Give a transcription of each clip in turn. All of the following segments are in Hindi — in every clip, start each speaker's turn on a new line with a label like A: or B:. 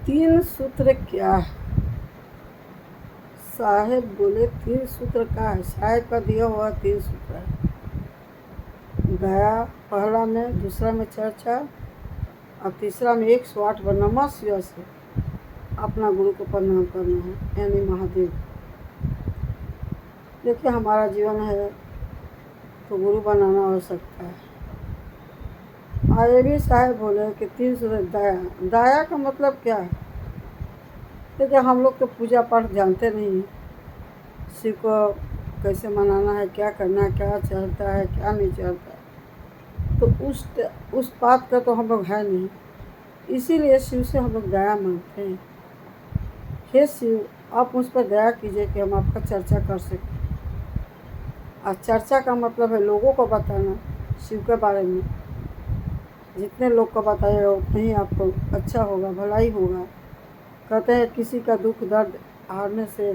A: तीन सूत्र क्या है? साहेब बोले तीन सूत्र का है। साहेब का दिया हुआ तीन सूत्र है। दया पहला में, दूसरा में चर्चा और तीसरा में 108 बार नमः शिवाय से अपना गुरु को प्रणाम करना है, यानी महादेव। देखिए हमारा जीवन है तो गुरु बनाना हो सकता है। ये भी साहेब बोले कि तीन सूत्र दया। दया का मतलब क्या है? देखिए हम लोग तो पूजा पाठ जानते नहीं हैं, शिव को कैसे मनाना है, क्या करना है, क्या चलता है, क्या नहीं चलता है, तो उस बात का तो हम लोग है नहीं। इसीलिए शिव से हम लोग दया मांगते हैं। हे शिव, आप मुझ पर दया कीजिए कि हम आपका चर्चा कर सकें। और चर्चा का मतलब है लोगों को बताना शिव के बारे में। जितने लोग को बताइएगा उतना ही आपको अच्छा होगा, भलाई होगा। कहते हैं किसी का दुख दर्द हारने से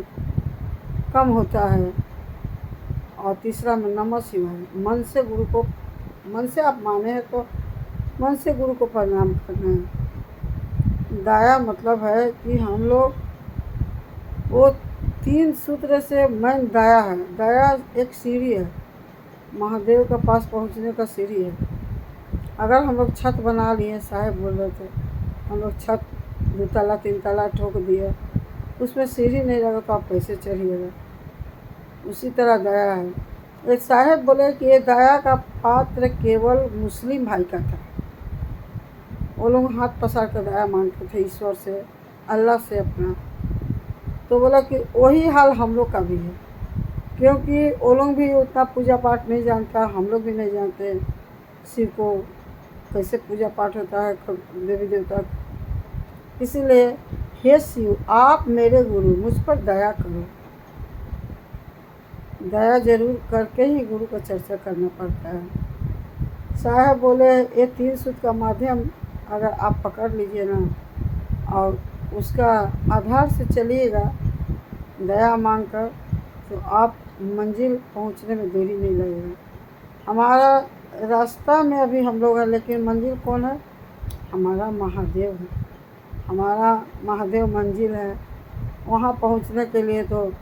A: कम होता है। और तीसरा में नमः शिवाय, मन से गुरु को, मन से आप माने हैं तो मन से गुरु को प्रणाम करना है। दया मतलब है कि हम लोग वो तीन सूत्र से मन दया है। दया एक सीढ़ी है, महादेव के पास पहुंचने का सीढ़ी है। अगर हम लोग छत बना लिए, साहेब बोल रहे थे, हम लोग छत 2 तला 3 तला ठोक दिए, उसमें सीढ़ी नहीं लगा तो आप कैसे चढ़िएगा? उसी तरह दया है। एक साहेब बोले कि ये दया का पात्र केवल मुस्लिम भाई का था। वो लोग हाथ पसार कर दया मांगते थे ईश्वर से, अल्लाह से अपना। तो बोला कि वही हाल हम लोग का भी है, क्योंकि वो लोग भी उतना पूजा पाठ नहीं जानता, हम लोग भी नहीं जानते शिव को कैसे पूजा पाठ होता है, देवी देवता। इसीलिए हे शिव, आप मेरे गुरु, मुझ पर दया करो। दया जरूर करके ही गुरु का चर्चा करना पड़ता है। साहब बोले ये तीन सूत्र का माध्यम अगर आप पकड़ लीजिए ना और उसका आधार से चलिएगा दया मांगकर, तो आप मंजिल पहुंचने में देरी नहीं लगेगा। हमारा रास्ता में अभी हम लोग हैं, लेकिन मंजिल कौन है? हमारा महादेव है। हमारा महादेव मंजिल है। वहाँ पहुँचने के लिए तो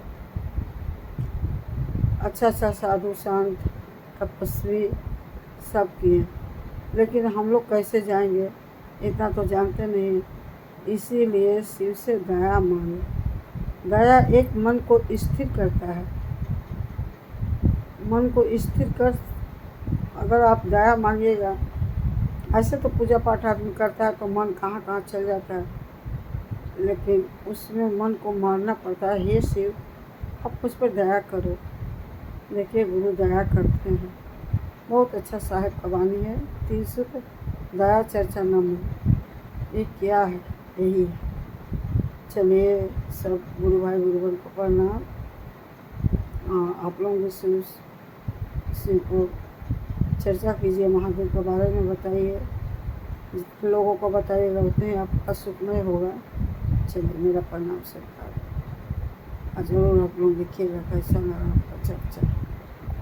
A: अच्छा साधु संत तपस्वी सब किए, लेकिन हम लोग कैसे जाएंगे इतना तो जानते नहीं। इसीलिए शिव से दया मांगे। दया एक मन को स्थिर करता है। मन को स्थिर कर अगर आप दया मांगिएगा, ऐसे तो पूजा पाठ आदमी करता है तो मन कहाँ कहाँ चल जाता है, लेकिन उसमें मन को मारना पड़ता है। हे शिव, आप मुझ पर दया करो। देखिए गुरु दया करते हैं। बहुत अच्छा साहेब का वाणी है। तीन सूत्र दया चर्चा नमः, ये क्या है? यही है। चलिए सब गुरु भाई गुरु बहन को प्रणाम। आप लोग भी शिव को चर्चा कीजिए, महादेव के बारे में बताइए। जितने लोगों को बताइएगा उतने ही आपका सुखमय होगा। चलिए मेरा प्रणाम सरकार। जरूर आप लोग देखिएगा कैसा लगा आपका चर्चा।